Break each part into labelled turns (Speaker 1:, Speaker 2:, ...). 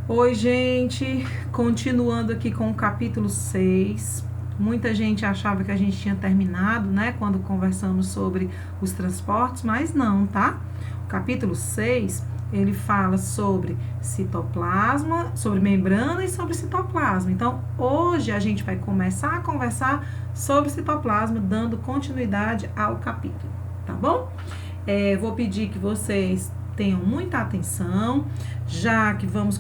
Speaker 1: Oi, gente, continuando aqui com o capítulo 6. Muita gente achava que a gente tinha terminado, né, quando conversamos sobre os transportes, mas não, tá? O capítulo 6, ele fala sobre citoplasma, sobre membrana e sobre citoplasma. Então, hoje a gente vai começar a conversar sobre citoplasma, dando continuidade ao capítulo, tá bom? Vou pedir que vocês tenham muita atenção, já que vamos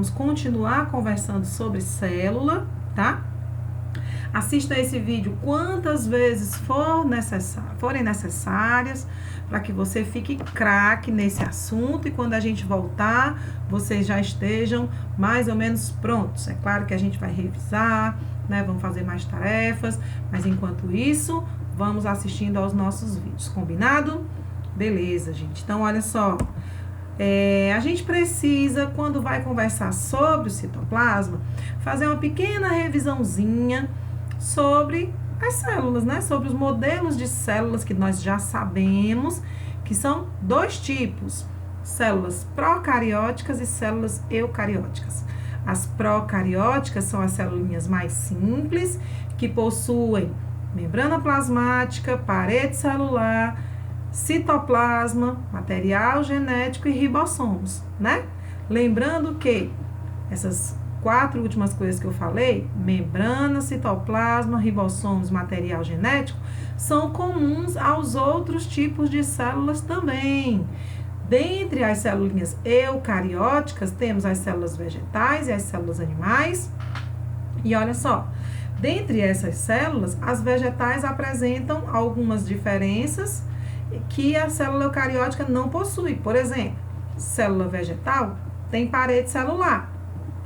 Speaker 1: continuar conversando sobre célula, tá? Assista esse vídeo quantas vezes forem necessárias, para que você fique craque nesse assunto e quando a gente voltar, vocês já estejam mais ou menos prontos. É claro que a gente vai revisar, né? Vamos fazer mais tarefas, mas enquanto isso, vamos assistindo aos nossos vídeos, combinado? Beleza, gente. Então, olha só. A gente precisa, quando vai conversar sobre o citoplasma, fazer uma pequena revisãozinha sobre as células, né? Sobre os modelos de células que nós já sabemos que são dois tipos: células procarióticas e células eucarióticas. As procarióticas são as células mais simples, que possuem membrana plasmática, parede celular, citoplasma, material genético e ribossomos, né? Lembrando que essas 4 últimas coisas que eu falei, membrana, citoplasma, ribossomos, material genético, são comuns aos outros tipos de células também. Dentre as células eucarióticas, temos as células vegetais e as células animais. E olha só, dentre essas células, as vegetais apresentam algumas diferenças que a célula eucariótica não possui. Por exemplo, célula vegetal tem parede celular,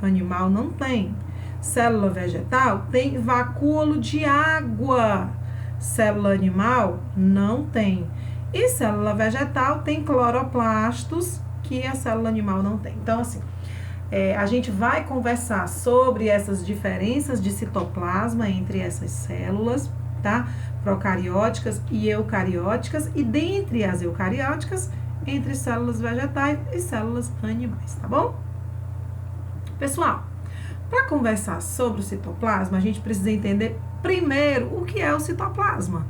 Speaker 1: animal não tem. Célula vegetal tem vacúolo de água, célula animal não tem. E célula vegetal tem cloroplastos, que a célula animal não tem. Então, assim, a gente vai conversar sobre essas diferenças de citoplasma entre essas células, tá? Procarióticas e eucarióticas, e dentre as eucarióticas, entre células vegetais e células animais, tá bom? Pessoal, para conversar sobre o citoplasma, a gente precisa entender primeiro o que é o citoplasma,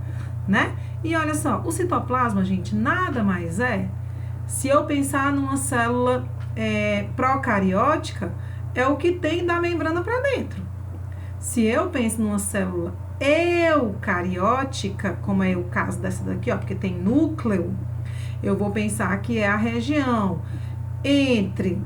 Speaker 1: né? E olha só, o citoplasma, gente, nada mais é, se eu pensar numa célula procariótica, é o que tem da membrana para dentro. Se eu penso numa célula eucariótica, como é o caso dessa daqui, ó, porque tem núcleo, eu vou pensar que é a região entre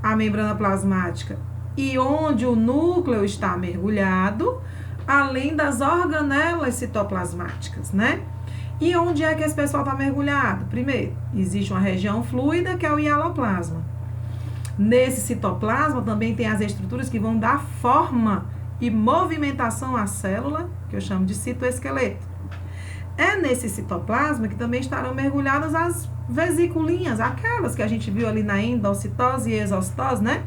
Speaker 1: a membrana plasmática e onde o núcleo está mergulhado, além das organelas citoplasmáticas, né? E onde é que esse pessoal está mergulhado? Primeiro, existe uma região fluida, que é o hialoplasma. Nesse citoplasma também tem as estruturas que vão dar forma e movimentação à célula, que eu chamo de citoesqueleto. É nesse citoplasma que também estarão mergulhadas as vesiculinhas, aquelas que a gente viu ali na endocitose e exocitose, né?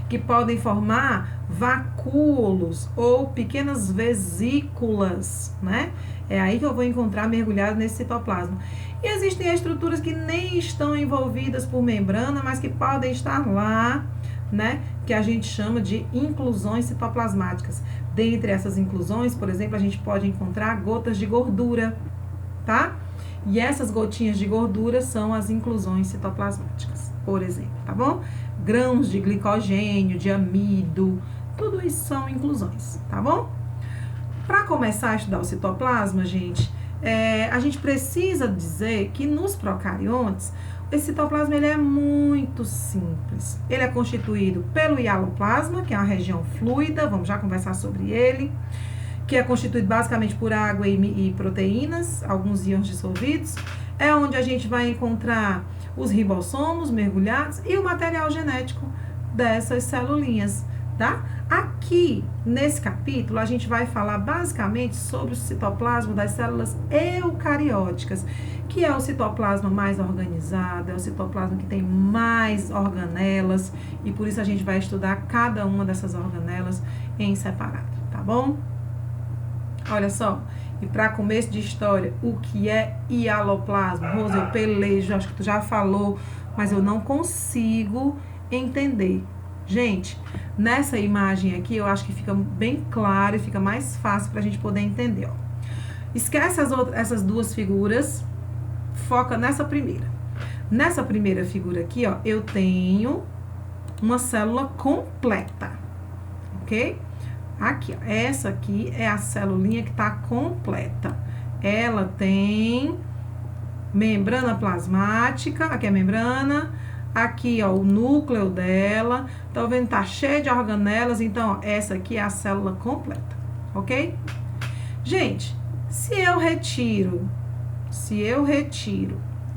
Speaker 1: Que podem formar vacúolos ou pequenas vesículas, né? É aí que eu vou encontrar mergulhado nesse citoplasma. E existem estruturas que nem estão envolvidas por membrana, mas que podem estar lá, né? Que a gente chama de inclusões citoplasmáticas. Dentre essas inclusões, por exemplo, a gente pode encontrar gotas de gordura, tá? E essas gotinhas de gordura são as inclusões citoplasmáticas, por exemplo, tá bom? Grãos de glicogênio, de amido, tudo isso são inclusões, tá bom? Para começar a estudar o citoplasma, gente, a gente precisa dizer que nos procariontes, esse citoplasma ele é muito simples. Ele é constituído pelo hialoplasma, que é uma região fluida, vamos já conversar sobre ele, que é constituído basicamente por água e proteínas, alguns íons dissolvidos. É onde a gente vai encontrar os ribossomos mergulhados e o material genético dessas celulinhas, tá? Aqui, nesse capítulo, a gente vai falar basicamente sobre o citoplasma das células eucarióticas, que é o citoplasma mais organizado, é o citoplasma que tem mais organelas, e por isso a gente vai estudar cada uma dessas organelas em separado, tá bom? Olha só, e para começo de história, o que é hialoplasma? Rose, eu pelejo, acho que tu já falou, mas eu não consigo entender. Gente, nessa imagem aqui, eu acho que fica bem claro e fica mais fácil pra gente poder entender, ó. Esquece essas duas figuras, foca nessa primeira. Nessa primeira figura aqui, ó, eu tenho uma célula completa, ok? Aqui, ó, essa aqui é a celulinha que tá completa. Ela tem membrana plasmática, aqui é a membrana, aqui, ó, o núcleo dela, tá vendo? Tá cheio de organelas, então, ó, essa aqui é a célula completa, ok? Gente, se eu retiro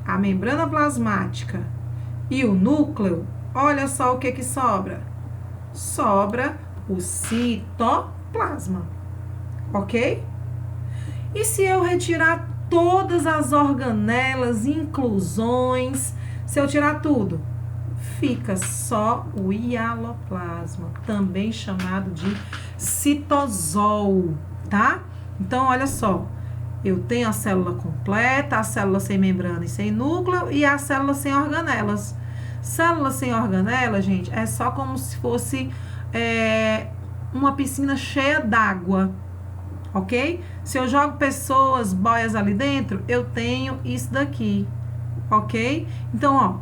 Speaker 1: a membrana plasmática e o núcleo, olha só o que que sobra. Sobra o citoplasma, ok? E se eu retirar todas as organelas, inclusões, se eu tirar tudo, fica só o hialoplasma, também chamado de citosol, tá? Então, olha só, eu tenho a célula completa, a célula sem membrana e sem núcleo e a célula sem organelas. Célula sem organelas, gente, é só como se fosse uma piscina cheia d'água, ok? Se eu jogo pessoas, boias ali dentro, eu tenho isso daqui, ok? Então, ó,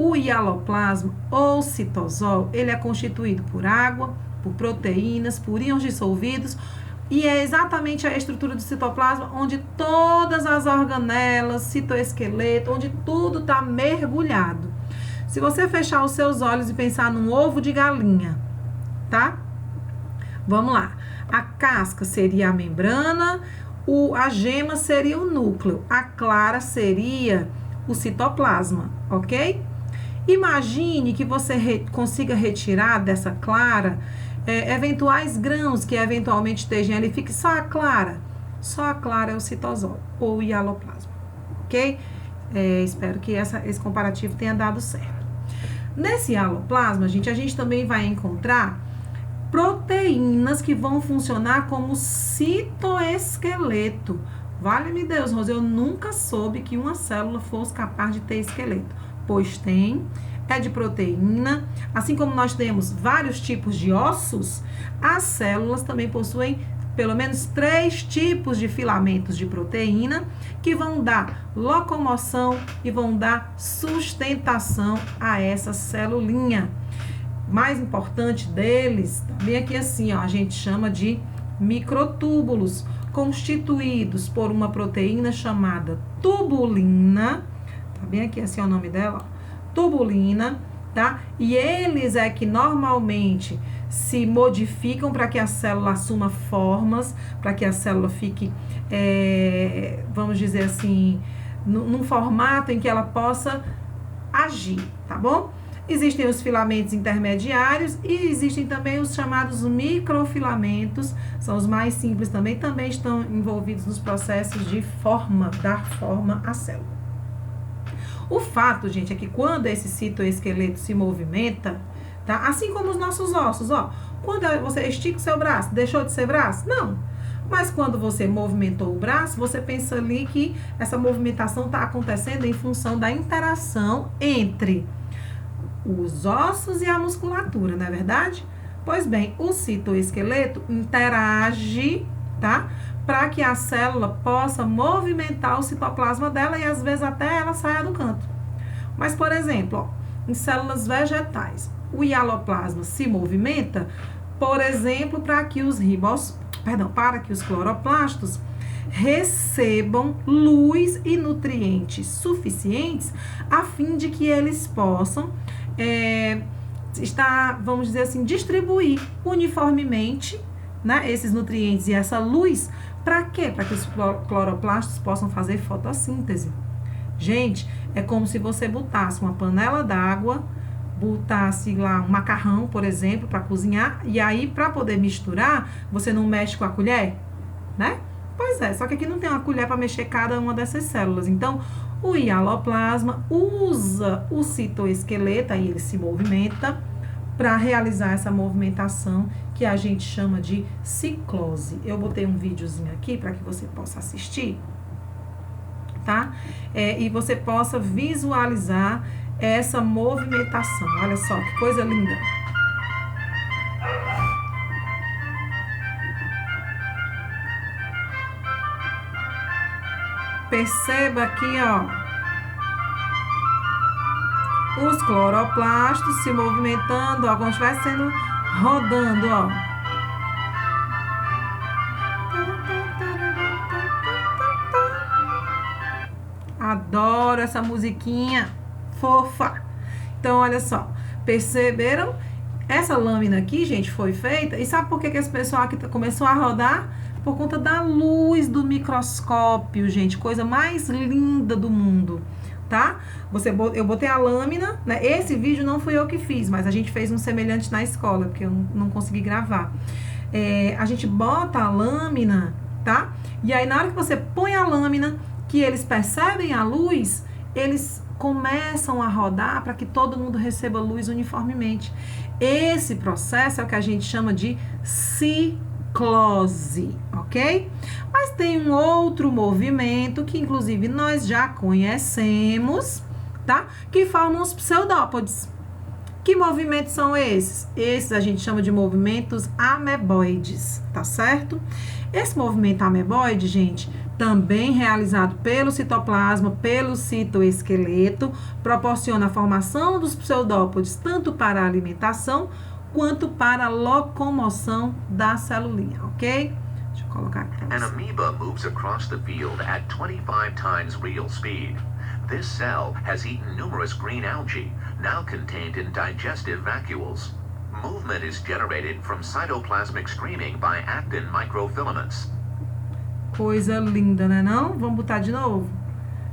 Speaker 1: o hialoplasma ou citosol, ele é constituído por água, por proteínas, por íons dissolvidos, e é exatamente a estrutura do citoplasma onde todas as organelas, citoesqueleto, onde tudo está mergulhado. Se você fechar os seus olhos e pensar num ovo de galinha, tá? Vamos lá. A casca seria a membrana, a gema seria o núcleo, a clara seria o citoplasma, ok? Imagine que você consiga retirar dessa clara eventuais grãos que eventualmente estejam ali, fique só a clara. Só a clara é o citosol ou hialoplasma, ok? Espero que esse comparativo tenha dado certo. Nesse hialoplasma, gente, a gente também vai encontrar proteínas que vão funcionar como citoesqueleto. Vale-me Deus, Rose, eu nunca soube que uma célula fosse capaz de ter esqueleto. Pois tem, é de proteína. Assim como nós temos vários tipos de ossos, as células também possuem pelo menos 3 tipos de filamentos de proteína que vão dar locomoção e vão dar sustentação a essa celulinha. Mais importante deles, também aqui assim, ó, a gente chama de microtúbulos, constituídos por uma proteína chamada tubulina, tá bem aqui assim é o nome dela, ó, tubulina, tá? E eles é que normalmente se modificam para que a célula assuma formas, para que a célula fique, vamos dizer assim, num formato em que ela possa agir, tá bom? Existem os filamentos intermediários e existem também os chamados microfilamentos, são os mais simples também estão envolvidos nos processos de dar forma à célula. O fato, gente, é que quando esse citoesqueleto se movimenta, tá? Assim como os nossos ossos, ó, quando você estica o seu braço, deixou de ser braço? Não. Mas quando você movimentou o braço, você pensa ali que essa movimentação está acontecendo em função da interação entre os ossos e a musculatura, não é verdade? Pois bem, o citoesqueleto interage, tá? Para que a célula possa movimentar o citoplasma dela e às vezes até ela saia do canto. Mas, por exemplo, ó, em células vegetais, o hialoplasma se movimenta, por exemplo, para que os cloroplastos recebam luz e nutrientes suficientes a fim de que eles possam vamos dizer assim, distribuir uniformemente, né, esses nutrientes e essa luz. Para quê? Para que os cloroplastos possam fazer fotossíntese. Gente, é como se você botasse uma panela d'água, botasse lá um macarrão, por exemplo, para cozinhar, e aí, para poder misturar, você não mexe com a colher, né? Pois é, só que aqui não tem uma colher para mexer cada uma dessas células. Então, o hialoplasma usa o citoesqueleto, aí ele se movimenta, para realizar essa movimentação que a gente chama de ciclose. Eu botei um videozinho aqui para que você possa assistir, tá? E você possa visualizar essa movimentação. Olha só que coisa linda. Perceba aqui, ó, os cloroplastos se movimentando, ó, como se estivesse sendo rodando, ó. Adoro essa musiquinha fofa. Então, olha só, perceberam? Essa lâmina aqui, gente, foi feita. E sabe por que esse pessoal aqui começou a rodar? Por conta da luz do microscópio, gente. Coisa mais linda do mundo, tá? Eu botei a lâmina, né? Esse vídeo não fui eu que fiz, mas a gente fez um semelhante na escola, porque eu não consegui gravar. A gente bota a lâmina, tá? E aí, na hora que você põe a lâmina, que eles percebem a luz, eles começam a rodar para que todo mundo receba luz uniformemente. Esse processo é o que a gente chama de ciclose, ok? Mas tem um outro movimento que, inclusive, nós já conhecemos, tá? Que formam os pseudópodes. Que movimentos são esses? Esses a gente chama de movimentos ameboides, tá certo? Esse movimento ameboide, gente, também realizado pelo citoplasma, pelo citoesqueleto, proporciona a formação dos pseudópodes tanto para a alimentação quanto para a locomoção da celulinha, ok? Deixa eu colocar aqui.
Speaker 2: An amoeba moves across the field at 25 times real speed. This cell has eaten numerous green algae, now contained in digestive vacuoles. Movement is generated from cytoplasmic streaming by actin microfilaments.
Speaker 1: Coisa linda, né não? Vamos botar de novo?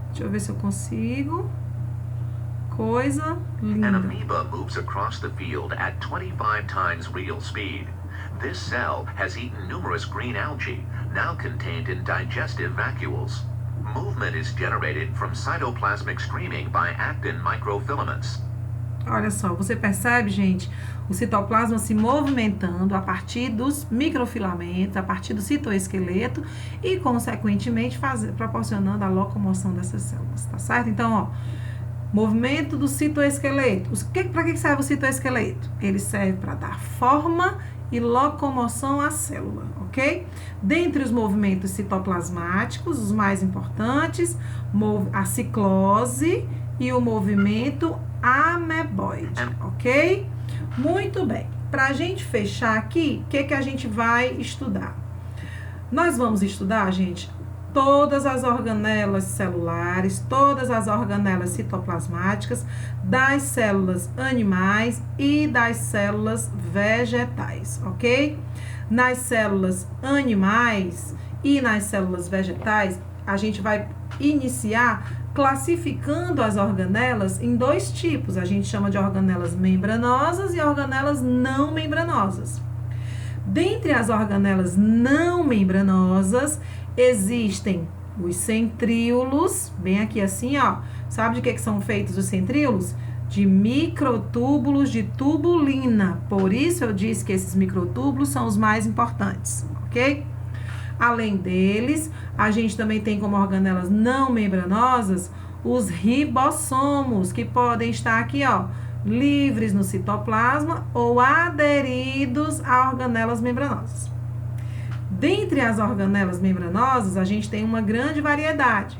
Speaker 1: Deixa eu ver se eu consigo. Coisa linda.
Speaker 2: An amoeba moves across the field at 25 times real speed. This cell has eaten numerous green algae, now contained in digestive vacuoles. Movement is generated from cytoplasmic streaming by actin microfilaments.
Speaker 1: Olha só, você percebe, gente, o citoplasma se movimentando a partir dos microfilamentos, a partir do citoesqueleto e, consequentemente, proporcionando a locomoção dessas células, tá certo? Então, ó, movimento do citoesqueleto. Para que serve o citoesqueleto? Ele serve para dar forma e locomoção à célula, ok? Dentre os movimentos citoplasmáticos, os mais importantes, a ciclose e o movimento ameboide, ok? Muito bem. Para a gente fechar aqui, o que a gente vai estudar? Nós vamos estudar, gente, todas as organelas celulares, todas as organelas citoplasmáticas das células animais e das células vegetais, ok? Nas células animais e nas células vegetais, a gente vai iniciar classificando as organelas em dois tipos. A gente chama de organelas membranosas e organelas não membranosas. Dentre as organelas não membranosas, existem os centríolos, bem aqui assim, ó. Sabe de que são feitos os centríolos? De microtúbulos de tubulina. Por isso eu disse que esses microtúbulos são os mais importantes, ok? Além deles, a gente também tem como organelas não membranosas os ribossomos, que podem estar aqui, ó, livres no citoplasma ou aderidos a organelas membranosas. Dentre as organelas membranosas, a gente tem uma grande variedade.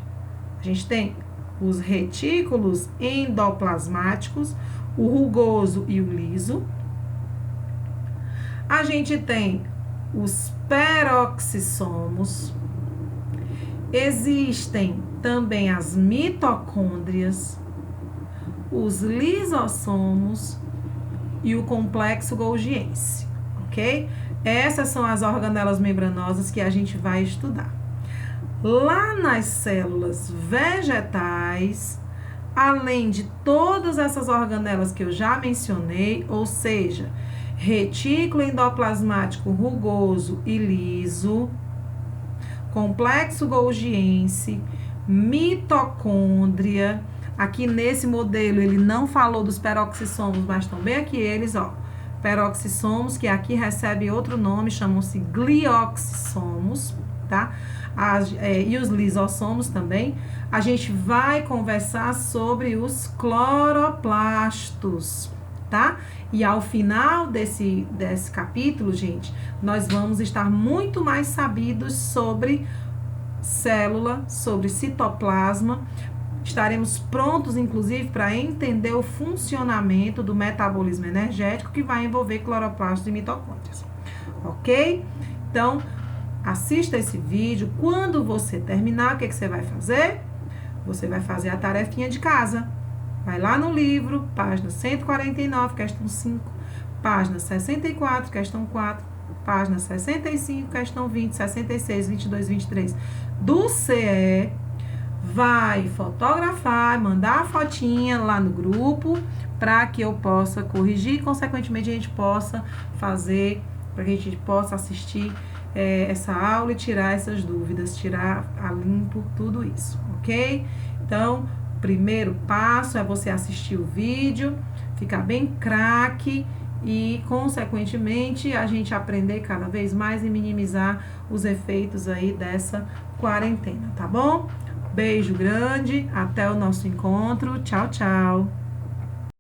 Speaker 1: A gente tem os retículos endoplasmáticos, o rugoso e o liso. A gente tem os peroxissomos. Existem também as mitocôndrias, os lisossomos e o complexo golgiense, ok? Essas são as organelas membranosas que a gente vai estudar. Lá nas células vegetais, além de todas essas organelas que eu já mencionei, ou seja, retículo endoplasmático rugoso e liso, complexo golgiense, mitocôndria. Aqui nesse modelo ele não falou dos peroxissomos, mas também aqui eles, ó, peroxissomos, que aqui recebe outro nome, chamam-se glioxissomos, tá? e os lisossomos também, a gente vai conversar sobre os cloroplastos, tá? E ao final desse capítulo, gente, nós vamos estar muito mais sabidos sobre célula, sobre citoplasma. Estaremos prontos, inclusive, para entender o funcionamento do metabolismo energético que vai envolver cloroplastos e mitocôndrias. Ok? Então, assista esse vídeo. Quando você terminar, o que você vai fazer? Você vai fazer a tarefinha de casa. Vai lá no livro, página 149, questão 5, página 64, questão 4, página 65, questão 20, 66, 22, 23 do CE. Vai fotografar, mandar a fotinha lá no grupo para que eu possa corrigir e, consequentemente, a gente possa fazer, para que a gente possa assistir essa aula e tirar essas dúvidas, tirar a limpo tudo isso, ok? Então, o primeiro passo é você assistir o vídeo, ficar bem craque e, consequentemente, a gente aprender cada vez mais e minimizar os efeitos aí dessa quarentena, tá bom? Beijo grande, até o nosso encontro. Tchau, tchau.